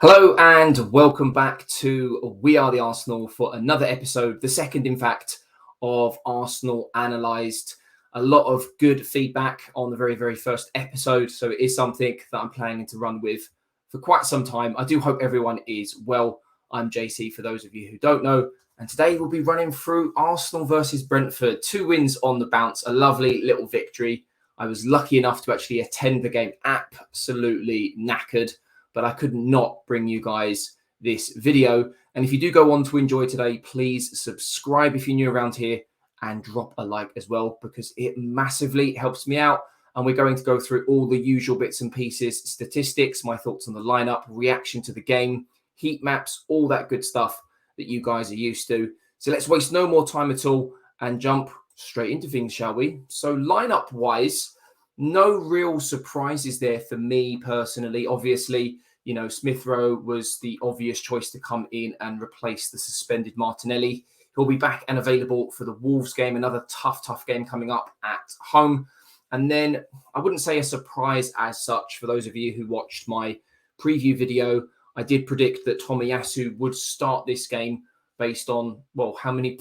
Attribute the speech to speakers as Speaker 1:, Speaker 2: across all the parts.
Speaker 1: Hello and welcome back to We Are the Arsenal for another episode, the second, in fact, of Arsenal Analysed. A lot of good feedback on the very first episode, so it is something that I'm planning to run with for quite some time. I do hope everyone is well. I'm JC, for those of you who don't know, and today we'll be running through Arsenal versus Brentford. 2 wins on the bounce, a lovely little victory. I was lucky enough to actually attend the game, absolutely knackered, but I could not bring you guys this video. And if you do go on to enjoy today, please subscribe if you're new around here and drop a like as well, because it massively helps me out. And we're going to go through all the usual bits and pieces, statistics, my thoughts on the lineup, reaction to the game, heat maps, all that good stuff that you guys are used to. So let's waste no more time at all and jump straight into things, shall we? So lineup wise, no real surprises there for me personally. Obviously, you know, Rowe was the obvious choice to come in and replace the suspended Martinelli. He'll be back and available for the Wolves game, another tough game coming up at home. And then I wouldn't say a surprise as such. For those of you who watched my preview video, I did predict that Tomiyasu would start this game based on, well, how many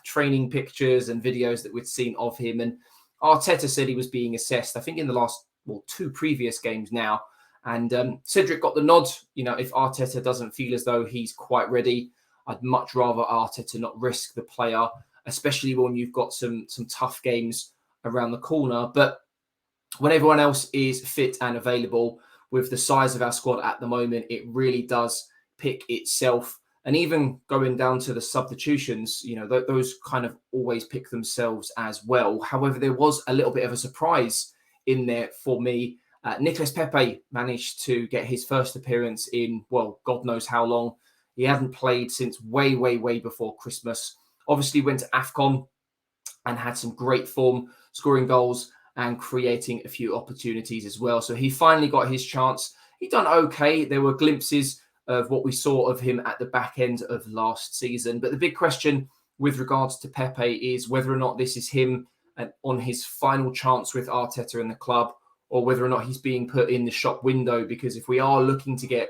Speaker 1: training pictures and videos that we'd seen of him. And Arteta said he was being assessed, I think, in the last, 2 previous games now. And Cedric got the nod. You know, if Arteta doesn't feel as though he's quite ready, I'd much rather Arteta not risk the player, especially when you've got some tough games around the corner. But when everyone else is fit and available, with the size of our squad at the moment, it really does pick itself. And even going down to the substitutions, you know, those kind of always pick themselves as well. However, there was a little bit of a surprise in there for me. Nicolas Pepe managed to get his first appearance in, well, God knows how long. He hadn't played since way before Christmas. Obviously went to AFCON and had some great form, scoring goals and creating a few opportunities as well. So he finally got his chance. He done okay. There were glimpses of what we saw of him at the back end of last season. But the big question with regards to Pepe is whether or not this is him on his final chance with Arteta in the club, or whether or not he's being put in the shop window. Because if we are looking to get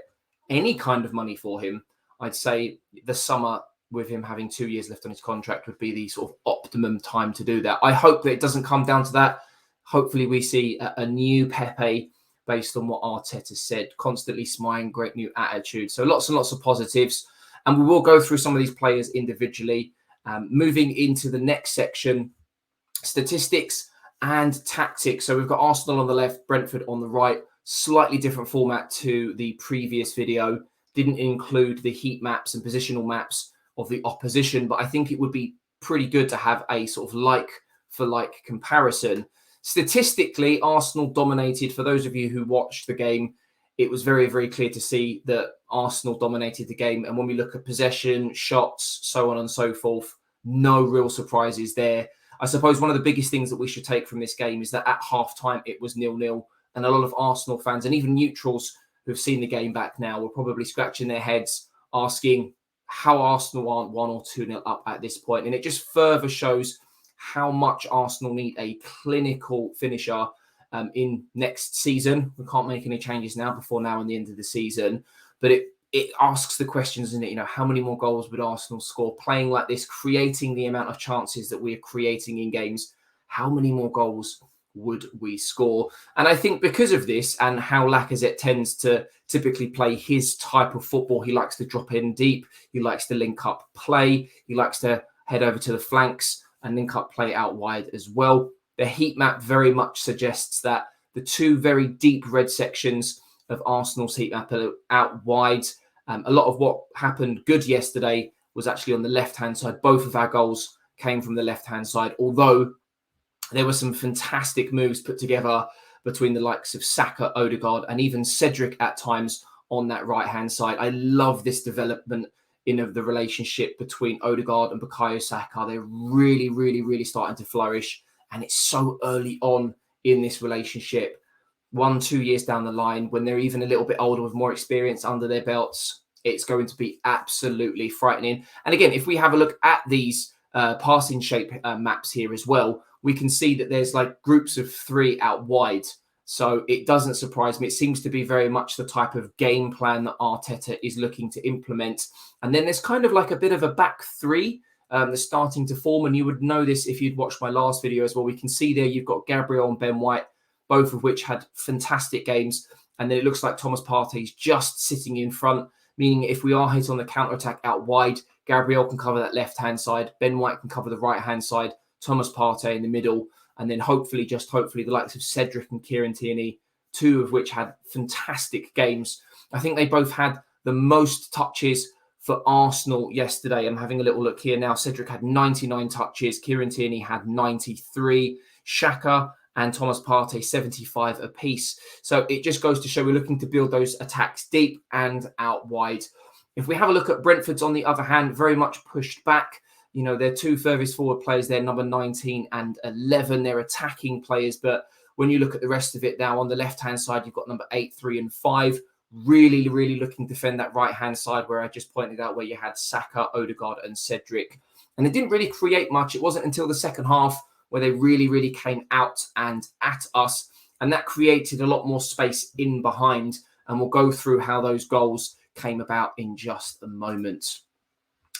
Speaker 1: any kind of money for him, I'd say the summer, with him having 2 years left on his contract, would be the sort of optimum time to do that. I hope that it doesn't come down to that. Hopefully we see a new Pepe based on what Arteta said, constantly smiling, great new attitude. So lots and lots of positives. And we will go through some of these players individually. Moving into the next section, statistics and tactics. So we've got Arsenal on the left, Brentford on the right. Slightly different format to the previous video. Didn't include the heat maps and positional maps of the opposition, but I think it would be pretty good to have a sort of like for like comparison. Statistically, Arsenal dominated. For those of you who watched the game, it was very clear to see that Arsenal dominated the game. And when we look at possession, shots, so on and so forth, no real surprises there. I suppose one of the biggest things that we should take from this game is that at half-time, it was 0-0. And a lot of Arsenal fans and even neutrals who've seen the game back now were probably scratching their heads asking how Arsenal aren't 1 or 2-0 up at this point. And it just further shows how much Arsenal need a clinical finisher in next season. We can't make any changes now before now and the end of the season. But it asks the questions, doesn't it? You know, how many more goals would Arsenal score playing like this, creating the amount of chances that we are creating in games? How many more goals would we score? And I think because of this and how Lacazette tends to typically play his type of football, he likes to drop in deep. He likes to link up play. He likes to head over to the flanks and link up play out wide as well. The heat map very much suggests that the 2 very deep red sections of Arsenal's heat map are out wide. A lot of what happened good yesterday was actually on the left-hand side. Both of our goals came from the left-hand side, although there were some fantastic moves put together between the likes of Saka, Odegaard, and even Cedric at times on that right-hand side. I love this development in the relationship between Odegaard and Bukayo Saka. They're really starting to flourish. And it's so early on in this relationship. 1-2 years down the line, when they're even a little bit older with more experience under their belts, it's going to be absolutely frightening. And again, if we have a look at these passing shape maps here as well, we can see that there's like groups of 3 out wide. So it doesn't surprise me. It seems to be very much the type of game plan that Arteta is looking to implement. And then there's kind of like a bit of a back three that's starting to form. And you would know this if you'd watched my last video as well. We can see there you've got Gabriel and Ben White, both of which had fantastic games. And then it looks like Thomas Partey is just sitting in front, meaning if we are hit on the counter-attack out wide, Gabriel can cover that left-hand side, Ben White can cover the right-hand side, Thomas Partey in the middle, and then hopefully, just hopefully, the likes of Cedric and Kieran Tierney, two of which had fantastic games. I think they both had the most touches for Arsenal yesterday. I'm having a little look here now. Cedric had 99 touches, Kieran Tierney had 93, Saka and Thomas Partey 75 apiece. So it just goes to show we're looking to build those attacks deep and out wide. If we have a look at Brentford's, on the other hand, very much pushed back. You know, their two furthest forward players, they're number 19 and 11. They're attacking players. But when you look at the rest of it now, on the left-hand side, you've got number 8, 3 and 5. Really, really looking to defend that right-hand side where I just pointed out where you had Saka, Odegaard and Cedric. And they didn't really create much. It wasn't until the second half where they really, really came out and at us. And that created a lot more space in behind. And we'll go through how those goals came about in just a moment.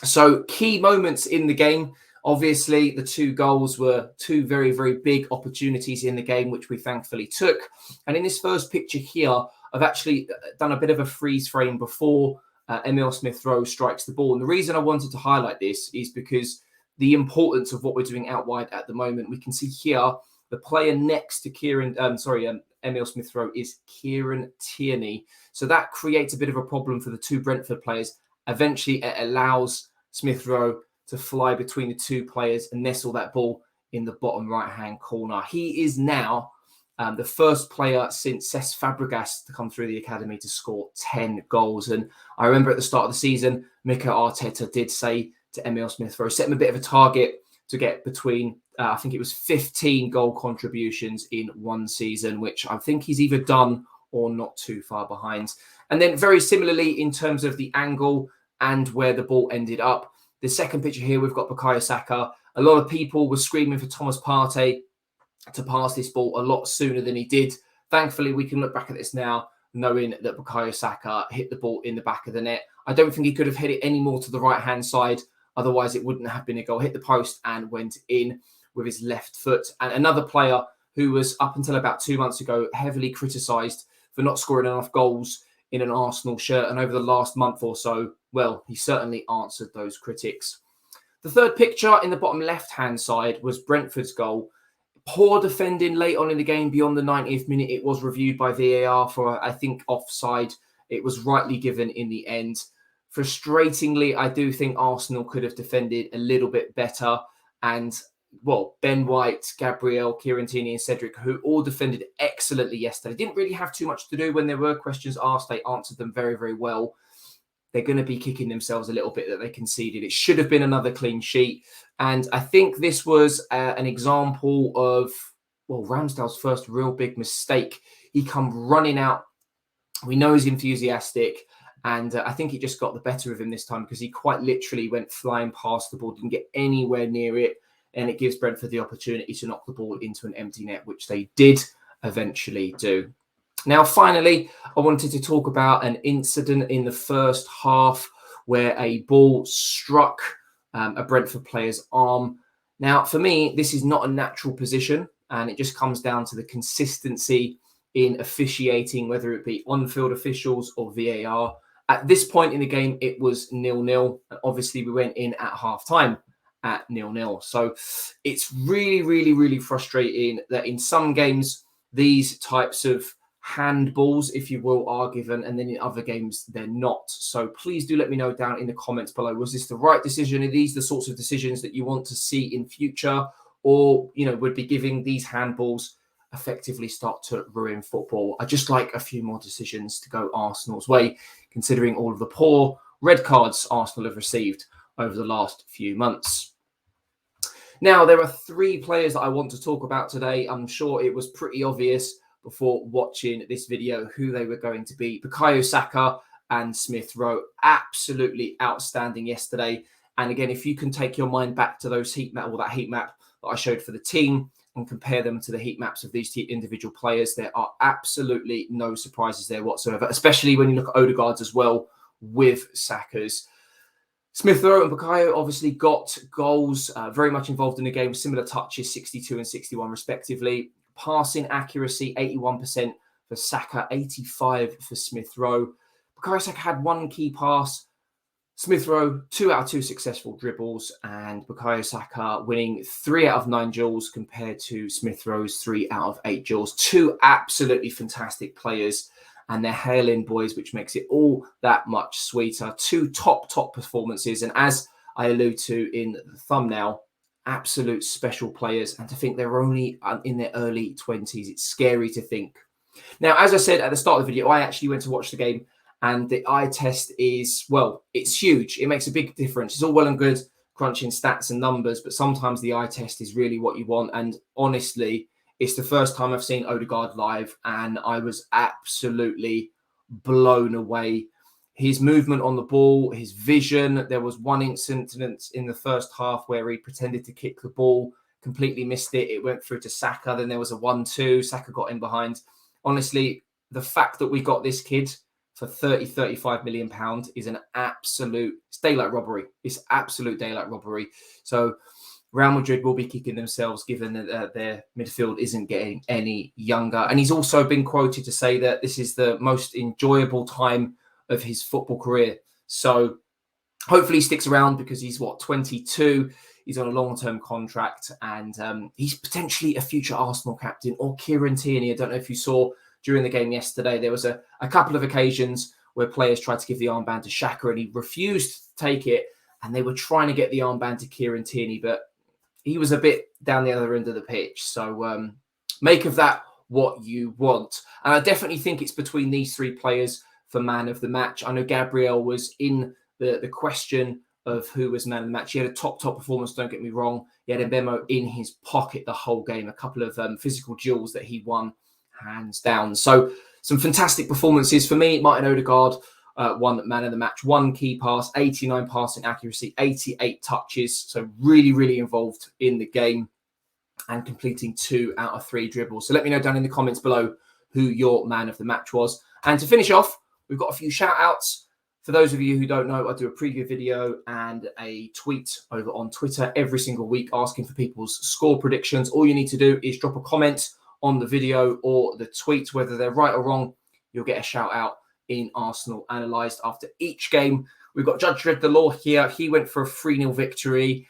Speaker 1: So key moments in the game. Obviously, the two goals were two very, very big opportunities in the game, which we thankfully took. And in this first picture here, I've actually done a bit of a freeze frame before Emile Smith-Rowe strikes the ball. And the reason I wanted to highlight this is because the importance of what we're doing out wide at the moment. We can see here the player next to Emile Smith-Rowe is Kieran Tierney. So that creates a bit of a problem for the two Brentford players. Eventually, it allows Smith-Rowe to fly between the two players and nestle that ball in the bottom right-hand corner. He is now the first player since Cesc Fabregas to come through the academy to score 10 goals. And I remember at the start of the season, Mikel Arteta did say to Emile Smith-Rowe, set him a bit of a target to get between, I think it was 15 goal contributions in one season, which I think he's either done or not too far behind. And then very similarly in terms of the angle and where the ball ended up. The second picture here, we've got Bukayo Saka. A lot of people were screaming for Thomas Partey to pass this ball a lot sooner than he did. Thankfully, we can look back at this now, knowing that Bukayo Saka hit the ball in the back of the net. I don't think he could have hit it any more to the right-hand side. Otherwise, it wouldn't have been a goal. Hit the post and went in with his left foot. And another player who was, up until about 2 months ago, heavily criticised for not scoring enough goals in an Arsenal shirt. And over the last month or so, well, he certainly answered those critics. The third picture in the bottom left-hand side was Brentford's goal. Poor defending late on in the game beyond the 90th minute. It was reviewed by VAR for, I think, offside. It was rightly given in the end. Frustratingly, I do think Arsenal could have defended a little bit better. And, well, Ben White, Gabriel, Kieran Tierney and Cedric, who all defended excellently yesterday. Didn't really have too much to do when there were questions asked. They answered them very, very well. They're going to be kicking themselves a little bit that they conceded. It should have been another clean sheet. And I think this was an example of, well, Ramsdale's first real big mistake. He come running out. We know he's enthusiastic. And I think he just got the better of him this time because he quite literally went flying past the ball, didn't get anywhere near it. And it gives Brentford the opportunity to knock the ball into an empty net, which they did eventually do. Now, finally, I wanted to talk about an incident in the first half where a ball struck a Brentford player's arm. Now, for me, this is not a natural position, and it just comes down to the consistency in officiating, whether it be on-field officials or VAR. At this point in the game, it was 0-0. Obviously, we went in at half-time at 0-0. So it's really, really, really frustrating that in some games, these types of handballs, if you will, are given, and then in other games, they're not. So please do let me know down in the comments below. Was this the right decision? Are these the sorts of decisions that you want to see in future? Or, you know, would be giving these handballs effectively start to ruin football? I just like a few more decisions to go Arsenal's way, considering all of the poor red cards Arsenal have received over the last few months. Now, there are three players that I want to talk about today. I'm sure it was pretty obvious before watching this video who they were going to be. Bukayo Saka and Smith-Rowe, absolutely outstanding yesterday. And again, if you can take your mind back to those heat map, or that heat map that I showed for the team, and compare them to the heat maps of these individual players, there are absolutely no surprises there whatsoever, especially when you look at Odegaard's as well with Saka's. Smith Rowe and Bukayo obviously got goals, very much involved in the game, similar touches, 62 and 61 respectively. Passing accuracy, 81% for Saka, 85 for Smith Rowe. Bukayo Saka had one key pass. Smith Rowe, 2 out of 2 successful dribbles, and Bukayo Saka winning 3 out of 9 duels compared to Smith Rowe's 3 out of 8 duels. Two absolutely fantastic players, and they're hailing boys, which makes it all that much sweeter. Two top performances, and as I allude to in the thumbnail, absolute special players. And to think they're only in their early 20s, it's scary to think. Now, as I said at the start of the video, I actually went to watch the game, and the eye test is, well, it's huge. It makes a big difference. It's all well and good crunching stats and numbers, but sometimes the eye test is really what you want. And honestly, it's the first time I've seen Odegaard live, and I was absolutely blown away. His movement on the ball, his vision. There was one incident in the first half where he pretended to kick the ball, completely missed it. It went through to Saka. Then there was a 1-2. Saka got in behind. Honestly, the fact that we got this kid for 35 million pounds is an absolute, it's daylight robbery. It's absolute daylight robbery. So Real Madrid will be kicking themselves given that their midfield isn't getting any younger. And he's also been quoted to say that this is the most enjoyable time of his football career. So hopefully he sticks around, because he's 22. He's on a long-term contract, and he's potentially a future Arsenal captain, or Kieran Tierney. I don't know if you saw during the game yesterday, there was a couple of occasions where players tried to give the armband to Xhaka, and he refused to take it. And they were trying to get the armband to Kieran Tierney, but he was a bit down the other end of the pitch. So make of that what you want. And I definitely think it's between these three players for man of the match. I know Gabriel was in the question of who was man of the match. He had a top performance, don't get me wrong. He had Mbemo in his pocket the whole game, a couple of physical duels that he won hands down. So some fantastic performances for me. Martin Odegaard won man of the match, one key pass, 89 passing accuracy, 88 touches. So really involved in the game, and completing 2 out of 3 dribbles. So let me know down in the comments below who your man of the match was. And to finish off, we've got a few shout outs. For those of you who don't know, I do a preview video and a tweet over on Twitter every single week asking for people's score predictions. All you need to do is drop a comment on the video or the tweet, whether they're right or wrong. You'll get a shout out in Arsenal Analysed after each game. We've got Judge Dredd the Law here. He went for a 3-0 victory.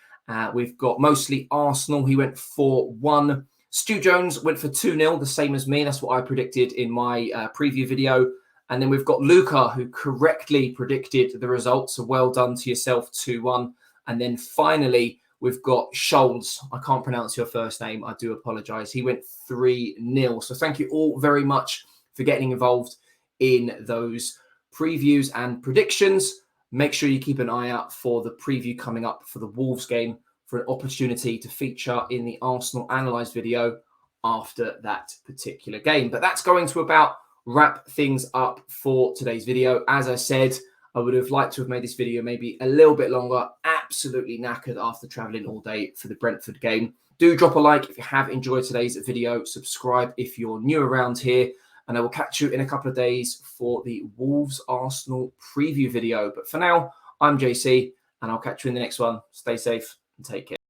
Speaker 1: We've got mostly Arsenal. He went for 1. Stu Jones went for 2-0, the same as me. That's what I predicted in my preview video. And then we've got Luca, who correctly predicted the results. So well done to yourself, 2-1. And then finally, we've got Scholes. I can't pronounce your first name. I do apologise. He went 3-0. So thank you all very much for getting involved in those previews and predictions. Make sure you keep an eye out for the preview coming up for the Wolves game, for an opportunity to feature in the Arsenal Analysed video after that particular game. But that's going to about wrap things up for today's video. As I said, I would have liked to have made this video maybe a little bit longer. Absolutely knackered after travelling all day for the Brentford game. Do drop a like if you have enjoyed today's video. Subscribe if you're new around here. And I will catch you in a couple of days for the Wolves Arsenal preview video. But for now, I'm JC, and I'll catch you in the next one. Stay safe and take care.